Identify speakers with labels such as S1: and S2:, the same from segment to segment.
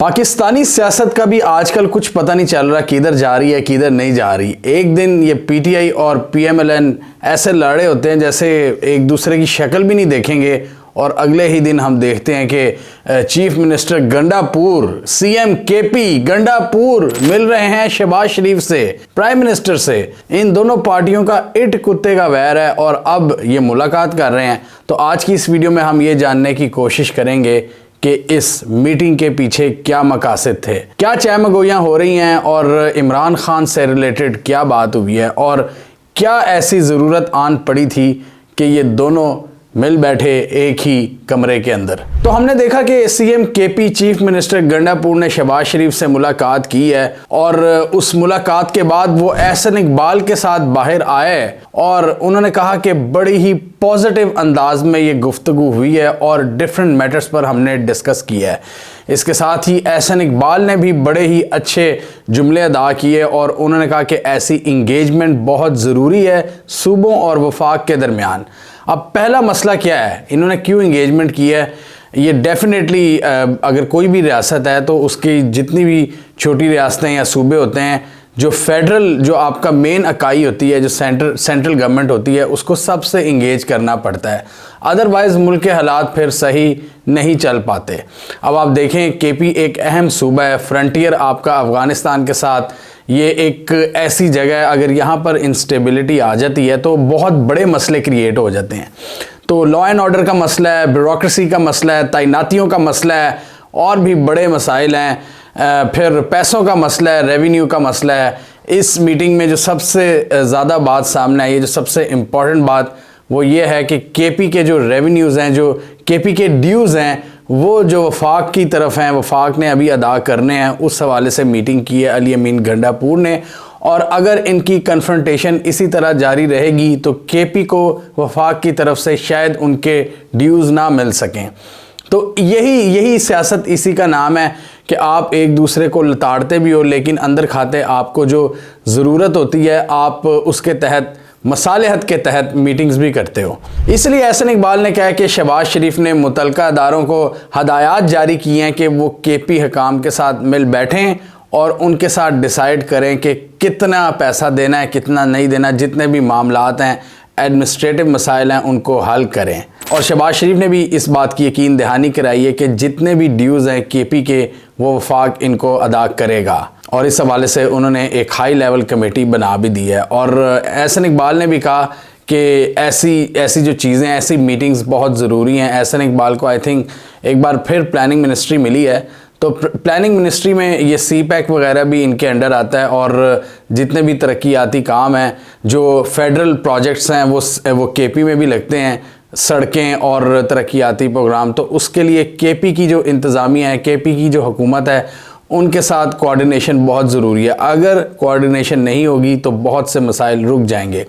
S1: पाकिस्तानी सियासत का भी आजकल कुछ पता नहीं चल रहा किधर जा रही है किधर नहीं जा रही। एक दिन ये पीटीआई और पीएमएलएन ऐसे लड़े होते हैं जैसे एक दूसरे की शक्ल भी नहीं देखेंगे, और अगले ही दिन हम देखते हैं कि chief minister Gandapur, CM KP Gandapur मिल रहे हैं शहबाज शरीफ से, प्राइम मिनिस्टर से। इन दोनों पार्टियों का इट कुत्ते का वैर है और अब ये मुलाकात कर रहे हैं। तो आज की इस वीडियो में हम ये जानने की कोशिश करेंगे कि इस मीटिंग के पीछे क्या मकासद थे, क्या चहमगोइयां हो रही हैं और इमरान खान से रिलेटेड क्या बात हुई है, और क्या ऐसी ज़रूरत आन पड़ी थी कि ये दोनों मिल बैठे एक ही कमरे के अंदर। तो हमने देखा कि CM KP chief minister Gandapur ने शहबाज शरीफ से मुलाकात की है, और उस मुलाकात के बाद वो एहसन इकबाल के साथ बाहर आए और उन्होंने कहा कि बड़ी ही पॉजिटिव अंदाज में ये गुफ्तगू हुई है और डिफरेंट मैटर्स पर हमने डिस्कस किया है। इसके साथ ही एहसन इकबाल ने भी बड़े ही अच्छे जुमले अदा किए और उन्होंने कहा कि ऐसी इंगेजमेंट बहुत ज़रूरी है सूबों और वफाक के दरमियान। अब पहला मसला क्या है, इन्होंने क्यों इंगेजमेंट की है? ये डेफिनेटली अगर कोई भी रियासत है तो उसकी जितनी भी छोटी रियासतें या सूबे होते हैं, जो फेडरल जो आपका मेन इकाई होती है, जो सेंट्रल गवर्नमेंट होती है, उसको सबसे इंगेज करना पड़ता है, अदरवाइज़ मुल्क के हालात फिर सही नहीं चल पाते। अब आप देखें केपी एक अहम सूबा है, फ्रंटियर आपका अफ़गानिस्तान के साथ, ये एक ऐसी जगह है अगर यहाँ पर इंस्टेबिलिटी आ जाती है तो बहुत बड़े मसले क्रिएट हो जाते हैं। तो लॉ एंड ऑर्डर का मसला है, ब्यूरोक्रेसी का मसला है, तैनातियों का मसला है, और भी बड़े मसाइल हैं, फिर पैसों का मसला है, रेवेन्यू का मसला है। इस मीटिंग में जो सबसे ज़्यादा बात सामने आई है, जो सबसे इम्पॉर्टेंट बात वो ये है कि केपी के जो रेवेन्यूज़ हैं, जो केपी के ड्यूज़ हैं, वो जो वफाक की तरफ हैं, वफाक ने अभी अदा करने हैं, उस हवाले से मीटिंग की है अली अमीन गंडापुर ने। और अगर इनकी कन्फ्रंटेशन इसी तरह जारी रहेगी तो केपी को वफाक की तरफ से शायद उनके ड्यूज़ ना मिल सकें। तो यही सियासत, इसी का नाम है कि आप एक दूसरे को लताड़ते भी हो लेकिन अंदर खाते आपको जो ज़रूरत होती है आप उसके तहत, मसालेहत के तहत मीटिंग्स भी करते हो। इसलिए एहसन इकबाल ने कहा कि शहबाज शरीफ ने मुतलका अदारों को हदायत जारी की हैं कि वो केपी हुकाम के साथ मिल बैठें और उनके साथ डिसाइड करें कि कितना पैसा देना है, कितना नहीं देना, जितने भी मामलात हैं, एडमिनिस्ट्रेटिव मसाइल हैं, उनको हल करें। और शहबाज शरीफ ने भी इस बात की यकीन दहानी कराई है कि जितने भी ड्यूज़ हैं केपी के, वो वफाक इनको अदा करेगा, और इस हवाले से उन्होंने एक हाई लेवल कमेटी बना भी दी है। और एहसन इकबाल ने भी कहा कि ऐसी जो चीज़ें, ऐसी मीटिंग्स बहुत ज़रूरी हैं। एहसन इकबाल को आई थिंक एक बार फिर प्लानिंग मिनिस्ट्री मिली है, तो प्लानिंग मिनिस्ट्री में ये CPEC वगैरह भी इनके अंडर आता है, और जितने भी तरक्याती काम हैं, जो फेडरल प्रोजेक्ट्स हैं, वो केपी में भी लगते हैं, सड़कें और तरक्याती प्रोग्राम। तो उसके लिए केपी की जो इंतज़ामिया है, केपी की जो हुकूमत है, उनके साथ कोऑर्डिनेशन बहुत ज़रूरी है। अगर कोऑर्डिनेशन नहीं होगी तो बहुत से मसाइल रुक जाएंगे।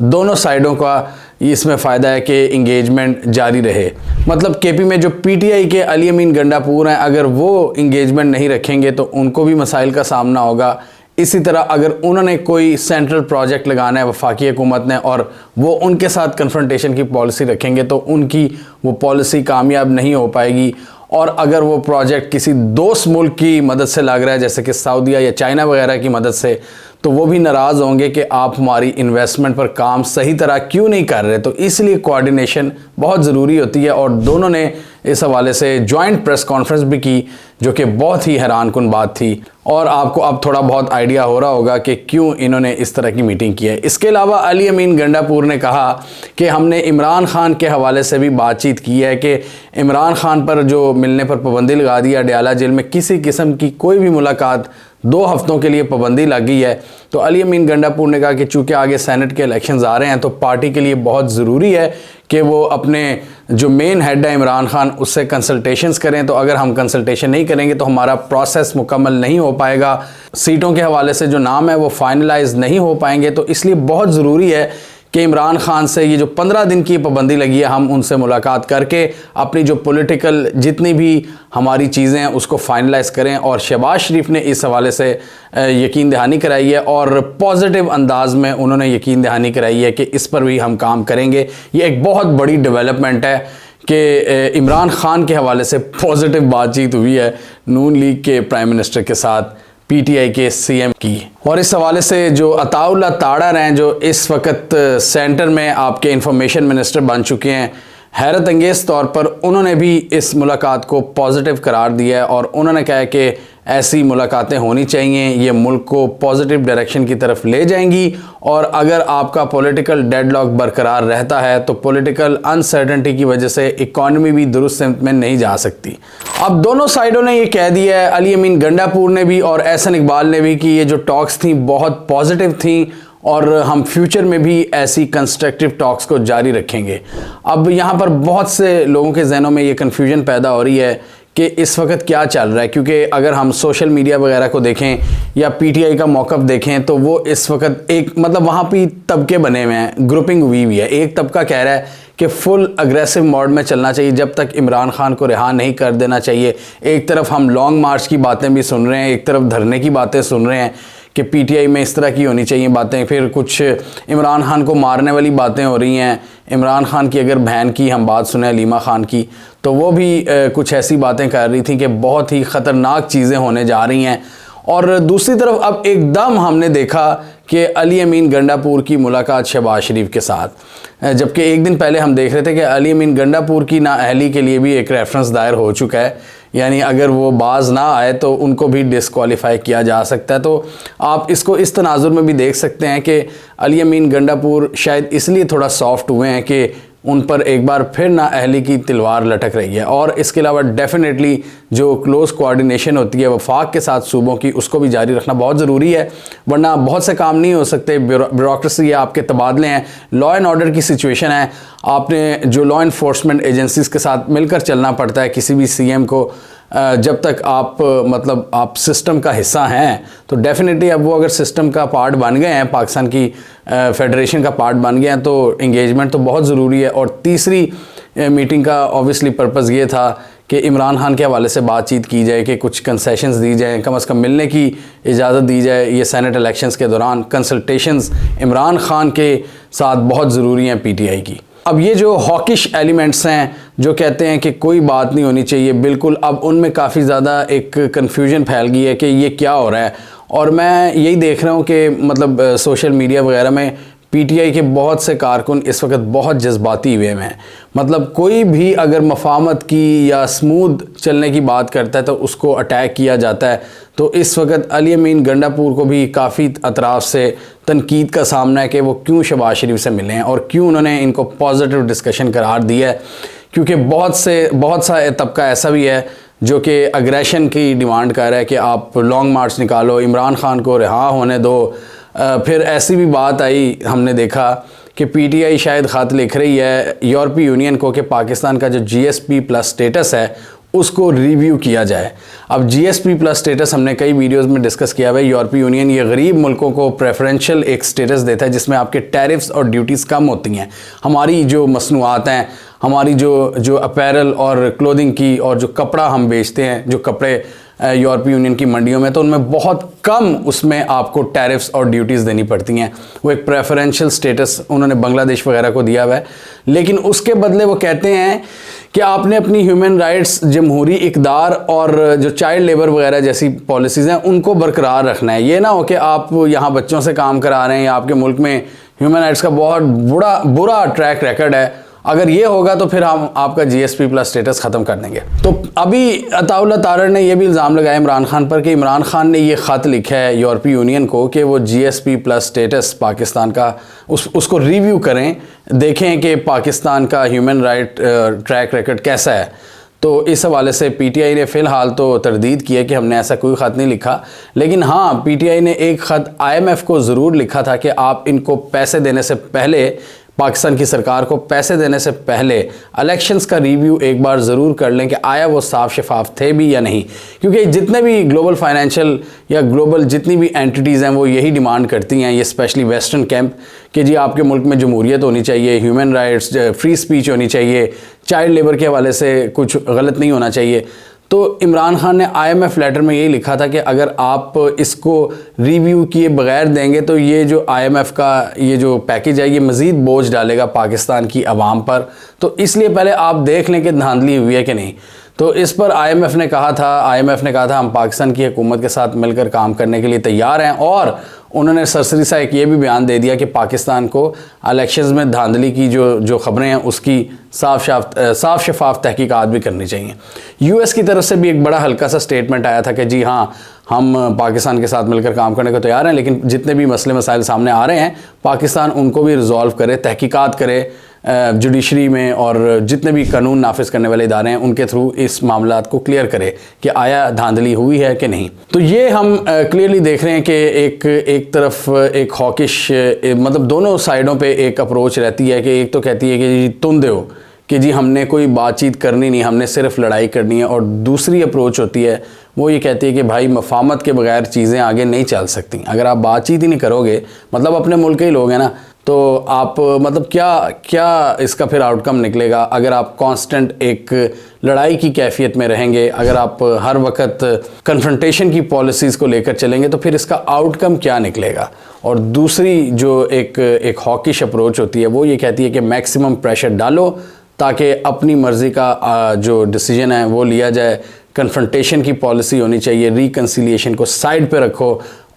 S1: दोनों साइडों का इसमें फ़ायदा है कि इंगेजमेंट जारी रहे। मतलब केपी में जो पीटीआई के अली अमीन गंडापुर हैं, अगर वो इंगेजमेंट नहीं रखेंगे तो उनको भी मसाइल का सामना होगा। इसी तरह अगर उन्होंने कोई सेंट्रल प्रोजेक्ट लगाना है वफाकी हुकूमत ने, और वो उनके साथ कन्फ्रंटेशन की पॉलिसी रखेंगे तो उनकी वो पॉलिसी कामयाब नहीं हो पाएगी। और अगर वो प्रोजेक्ट किसी दोस्त मुल्क की मदद से लग रहा है, जैसे कि सऊदीया या चाइना वगैरह की मदद से, तो वो भी नाराज़ होंगे कि आप हमारी इन्वेस्टमेंट पर काम सही तरह क्यों नहीं कर रहे। तो इसलिए कोऑर्डिनेशन बहुत ज़रूरी होती है, और दोनों ने इस हवाले से जॉइंट प्रेस कॉन्फ्रेंस भी की, जो कि बहुत ही हैरानकुन बात थी। और आपको अब थोड़ा बहुत आइडिया हो रहा होगा कि क्यों इन्होंने इस तरह की मीटिंग की है। इसके अलावा अली अमीन गंडापुर ने कहा कि हमने इमरान खान के हवाले से भी बातचीत की है कि इमरान खान पर जो मिलने पर पाबंदी लगा दी, अडयाला जेल में किसी किस्म की कोई भी मुलाकात 2 हफ्तों के लिए पाबंदी लग गई है। तो अली अमीन गंडापुर ने कहा कि चूँकि आगे सेनेट के इलेक्शंस आ रहे हैं तो पार्टी के लिए बहुत ज़रूरी है कि वो अपने जो मेन हेड है इमरान खान, उससे कंसल्टेशंस करें। तो अगर हम कंसल्टेशन नहीं करेंगे तो हमारा प्रोसेस मुकम्मल नहीं हो पाएगा, सीटों के हवाले से जो नाम है वो फाइनलाइज नहीं हो पाएंगे। तो इसलिए बहुत ज़रूरी है कि इमरान खान से ये जो 15 दिन की पाबंदी लगी है, हम उनसे मुलाकात करके अपनी जो पॉलिटिकल जितनी भी हमारी चीज़ें हैं उसको फाइनलाइज करें। और शहबाज शरीफ ने इस हवाले से यकीन दहानी कराई है, और पॉजिटिव अंदाज में उन्होंने यकीन दहानी कराई है कि इस पर भी हम काम करेंगे। ये एक बहुत बड़ी डेवलपमेंट है कि इमरान खान के हवाले से पॉजिटिव बातचीत हुई है नून लीग के प्राइम मिनिस्टर के साथ पीटीआई के सीएम की। और इस हवाले से जो अताउल्लाह ताड़र हैं, जो इस वक्त सेंटर में आपके इंफॉर्मेशन मिनिस्टर बन चुके हैं, हैरत अंगेज़ तौर पर उन्होंने भी इस मुलाकात को पॉजिटिव करार दिया है और उन्होंने कहा है कि ऐसी मुलाकातें होनी चाहिए, ये मुल्क को पॉजिटिव डायरेक्शन की तरफ ले जाएंगी। और अगर आपका पॉलिटिकल डेडलॉक बरकरार रहता है तो पॉलिटिकल अनसर्टेनिटी की वजह से इकॉनमी भी दुरुस्त सिमत में नहीं जा सकती। अब दोनों साइडों ने ये कह दिया है, अली अमीन गंडापुर ने भी और एहसन इकबाल ने भी, कि ये जो टॉक्स थी बहुत पॉजिटिव थी और हम फ्यूचर में भी ऐसी कंस्ट्रक्टिव टॉक्स को जारी रखेंगे। अब यहाँ पर बहुत से लोगों के जहनों में ये कन्फ्यूजन पैदा हो रही है कि इस वक्त क्या चल रहा है, क्योंकि अगर हम सोशल मीडिया वगैरह को देखें या पीटीआई का मौक़िफ़ देखें तो वो इस वक्त एक मतलब वहाँ पे तबके बने हुए हैं, ग्रुपिंग हुई हुई है। एक तबका कह रहा है कि फुल अग्रेसिव मोड में चलना चाहिए, जब तक इमरान खान को रिहा नहीं कर देना चाहिए। एक तरफ हम लॉन्ग मार्च की बातें भी सुन रहे हैं, एक तरफ धरने की बातें सुन रहे हैं कि पीटीआई में इस तरह की होनी चाहिए बातें। फिर कुछ इमरान खान को मारने वाली बातें हो रही हैं। इमरान खान की अगर बहन की हम बात सुने, लीमा खान की, तो वो भी कुछ ऐसी बातें कर रही थी कि बहुत ही ख़तरनाक चीज़ें होने जा रही हैं। और दूसरी तरफ अब एकदम हमने देखा कि अली अमीन गंडापुर की मुलाकात शहबाज शरीफ के साथ, जबकि एक दिन पहले हम देख रहे थे कि अली अमीन गंडापुर की नाअहली के लिए भी एक रेफरेंस दायर हो चुका है, यानी अगर वो बाज ना आए तो उनको भी डिस्क्वालीफाई किया जा सकता है। तो आप इसको इस तनाजुर में भी देख सकते हैं कि अली अमीन गंडापुर शायद इसलिए थोड़ा सॉफ्ट हुए हैं कि उन पर एक बार फिर नाअहली की तलवार लटक रही है। और इसके अलावा डेफिनेटली जो क्लोज़ कोऑर्डिनेशन होती है वफाक के साथ सूबों की, उसको भी जारी रखना बहुत ज़रूरी है, वरना बहुत से काम नहीं हो सकते। ब्यूरोक्रेसी है, आपके तबादले हैं, लॉ एंड ऑर्डर की सिचुएशन है, आपने जो लॉ इन्फोर्समेंट एजेंसीज़ के साथ मिलकर चलना पड़ता है किसी भी सीएम को। जब तक आप मतलब आप सिस्टम का हिस्सा हैं तो डेफिनेटली अब वो अगर सिस्टम का पार्ट बन गए हैं, पाकिस्तान की फेडरेशन का पार्ट बन गए हैं, तो इंगेजमेंट तो बहुत ज़रूरी है। और तीसरी मीटिंग का ऑब्वियसली पर्पज़ ये था कि इमरान खान के हवाले से बातचीत की जाए, कि कुछ कंसेशंस दी जाए, कम से कम मिलने की इजाज़त दी जाए। ये सेनेट इलेक्शंस के दौरान कंसल्टेशंस इमरान खान के साथ बहुत ज़रूरी हैं पीटीआई की। अब ये जो हॉकिश एलिमेंट्स हैं जो कहते हैं कि कोई बात नहीं होनी चाहिए, बिल्कुल अब उनमें काफ़ी ज़्यादा एक कन्फ्यूजन फैल गई है कि ये क्या हो रहा है। और मैं यही देख रहा हूँ कि मतलब सोशल मीडिया वगैरह में पीटीआई के बहुत से कारकुन इस वक्त बहुत जज्बाती हुए हैं। मतलब कोई भी अगर मफाहमत की या स्मूथ चलने की बात करता है तो उसको अटैक किया जाता है। तो इस वक्त अली अमीन गंडापुर को भी काफ़ी अतराफ़ से तनकीद का सामना है कि वो क्यों शहबाज शरीफ से मिले हैं और क्यों उन्होंने इनको पॉजिटिव डिस्कशन करार दिया है। क्योंकि बहुत सा तबका ऐसा भी है जो कि अग्रेशन की डिमांड कर रहा है कि आप लॉन्ग मार्च निकालो, इमरान खान को रिहा होने दो। फिर ऐसी भी बात आई, हमने देखा कि पीटीआई शायद ख़त लिख रही है यूरोपीय यूनियन को कि पाकिस्तान का जो जीएसपी प्लस स्टेटस है उसको रिव्यू किया जाए। अब जीएसपी प्लस स्टेटस हमने कई वीडियोस में डिस्कस किया हुआ है। यूरोपीय यूनियन ये गरीब मुल्कों को प्रेफरेंशियल एक स्टेटस देता है जिसमें आपके टैरिफ्स और ड्यूटीज़ कम होती हैं। हमारी जो मसनूआत हैं, हमारी जो अपैरल और क्लोथिंग की और जो कपड़ा हम बेचते हैं, जो कपड़े यूरोपीय यूनियन की मंडियों में, तो उनमें बहुत कम उसमें आपको टैरिफ्स और ड्यूटीज़ देनी पड़ती हैं। वो एक प्रेफरेंशियल स्टेटस उन्होंने बांग्लादेश वगैरह को दिया हुआ है। लेकिन उसके बदले वो कहते हैं कि आपने अपनी ह्यूमन राइट्स, जमहूरी इक़दार और जो चाइल्ड लेबर वगैरह जैसी पॉलिसीज़ हैं उनको बरकरार रखना है। ये ना हो कि आप यहाँ बच्चों से काम करा रहे हैं या आपके मुल्क में ह्यूमन राइट्स का बहुत बुरा ट्रैक रिकॉर्ड है। अगर ये होगा तो फिर हम आपका जीएसपी प्लस स्टेटस ख़त्म कर देंगे। तो अभी अताउल्लाह तारर ने यह भी इल्ज़ाम लगाया इमरान खान पर कि इमरान खान ने ये ख़त लिखा है यूरोपीय यूनियन को कि वो जीएसपी प्लस स्टेटस पाकिस्तान का उसको रिव्यू करें, देखें कि पाकिस्तान का ह्यूमन राइट ट्रैक रिकॉर्ड कैसा है। तो इस हवाले से पीटीआई ने फ़िलहाल तो तरदीद की है कि हमने ऐसा कोई ख़त नहीं लिखा। लेकिन हाँ, पीटीआई ने एक ख़त आईएमएफ को ज़रूर लिखा था कि आप इनको पैसे देने से पहले, पाकिस्तान की सरकार को पैसे देने से पहले इलेक्शंस का रिव्यू एक बार ज़रूर कर लें कि आया वो साफ शफाफ थे भी या नहीं। क्योंकि जितने भी ग्लोबल फाइनेंशियल या ग्लोबल जितनी भी एंटिटीज़ हैं वो यही डिमांड करती हैं, ये स्पेशली वेस्टर्न कैंप, कि जी आपके मुल्क में जमहूरियत होनी चाहिए, ह्यूमन राइट्स, फ्री स्पीच होनी चाहिए, चाइल्ड लेबर के हवाले से कुछ गलत नहीं होना चाहिए। तो इमरान खान ने IMF लेटर में यही लिखा था कि अगर आप इसको रिव्यू किए बगैर देंगे तो ये जो IMF का ये जो पैकेज है ये मज़ीद बोझ डालेगा पाकिस्तान की आवाम पर, तो इसलिए पहले आप देख लें कि धांधली हुई है कि नहीं। तो इस पर IMF ने कहा था हम पाकिस्तान की हुकूमत के साथ मिलकर काम करने के लिए तैयार हैं, और उन्होंने सरसरी सा एक ये भी बयान दे दिया कि पाकिस्तान को इलेक्शंस में धांधली की जो खबरें हैं उसकी साफ शफाफ तहकीकात भी करनी चाहिए। US की तरफ से भी एक बड़ा हल्का सा स्टेटमेंट आया था कि जी हाँ, हम पाकिस्तान के साथ मिलकर काम करने को तैयार हैं, लेकिन जितने भी मसले मसाइल सामने आ रहे हैं पाकिस्तान उनको भी रिजॉल्व करे, तहकीकात करे जुडिशरी में, और जितने भी कानून नाफिज करने वाले इदारे हैं उनके थ्रू इस मामलात को क्लियर करे कि आया धांधली हुई है कि नहीं। तो ये हम क्लियरली देख रहे हैं कि एक तरफ एक हॉकिश मतलब दोनों साइडों पे एक अप्रोच रहती है कि एक तो कहती है कि जी तुम दो कि जी हमने कोई बातचीत करनी नहीं, हमने सिर्फ लड़ाई करनी है, और दूसरी अप्रोच होती है वो ये कहती है कि भाई मफाहमत के बगैर चीज़ें आगे नहीं चल सकती। अगर आप बातचीत ही नहीं करोगे, मतलब अपने मुल्क के ही लोग हैं ना, तो आप मतलब क्या इसका फिर आउटकम निकलेगा। अगर आप कांस्टेंट एक लड़ाई की कैफियत में रहेंगे, अगर आप हर वक्त कन्फ्रंटेशन की पॉलिसीज़ को लेकर चलेंगे, तो फिर इसका आउटकम क्या निकलेगा। और दूसरी जो एक हॉकिश अप्रोच होती है वो ये कहती है कि मैक्सिमम प्रेशर डालो ताकि अपनी मर्ज़ी का जो डिसीजन है वो लिया जाए, कन्फ्रंटेशन की पॉलिसी होनी चाहिए, रिकन्सिलिएशन को साइड पे रखो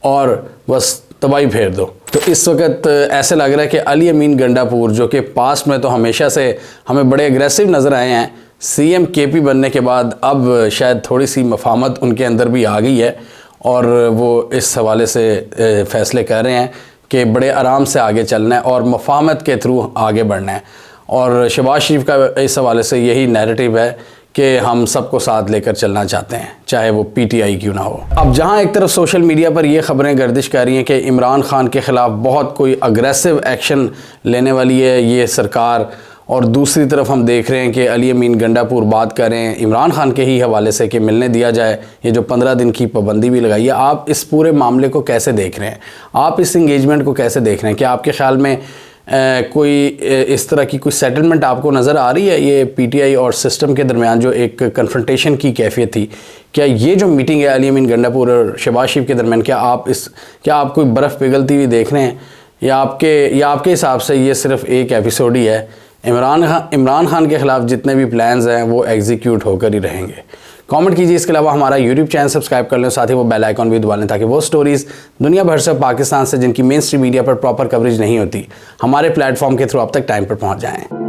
S1: और बस तबाही फेर दो। तो इस वक्त ऐसे लग रहा है कि अली अमीन गंडापुर, जो कि पास्ट में तो हमेशा से हमें बड़े एग्रेसिव नज़र आए हैं, CM KP बनने के बाद अब शायद थोड़ी सी मफाहमत उनके अंदर भी आ गई है, और वो इस हवाले से फ़ैसले कर रहे हैं कि बड़े आराम से आगे चलना है और मफाहमत के थ्रू आगे बढ़ना है। और शहबाज शरीफ का इस हवाले से यही नैरेटिव है कि हम सबको साथ लेकर चलना चाहते हैं, चाहे वो PTI क्यों ना हो। अब जहां एक तरफ सोशल मीडिया पर ये खबरें गर्दिश कर रही हैं कि इमरान खान के ख़िलाफ़ बहुत कोई अग्रेसिव एक्शन लेने वाली है ये सरकार, और दूसरी तरफ हम देख रहे हैं कि अली अमीन गंडापुर बात कर रहे हैं इमरान खान के ही हवाले से कि मिलने दिया जाए, ये जो 15 दिन की पाबंदी भी लगाई है। आप इस पूरे मामले को कैसे देख रहे हैं, आप इस इंगेजमेंट को कैसे देख रहे हैं? क्या आपके ख़्याल में कोई इस तरह की कोई सेटलमेंट आपको नज़र आ रही है ये PTI और सिस्टम के दरमियान जो एक कन्फ्रंटेशन की कैफियत थी? क्या ये जो मीटिंग है अली अमीन गंडापुर और शहबाज शरीफ के दरमियान, क्या आप कोई बर्फ़ पिघलती हुई देख रहे हैं, या आपके हिसाब से ये सिर्फ एक एपिसोड ही है? इमरान खान के ख़िलाफ़ जितने भी प्लान्स हैं वो एग्जीक्यूट होकर ही रहेंगे। कमेंट कीजिए। इसके अलावा हमारा YouTube चैनल सब्सक्राइब कर लें, साथ ही वो बेल आइकॉन भी दबा लें ताकि वो स्टोरीज़ दुनिया भर से पाकिस्तान से जिनकी मेन स्ट्रीम मीडिया पर प्रॉपर कवरेज नहीं होती, हमारे प्लेटफॉर्म के थ्रू आप तक टाइम पर पहुंच जाएं।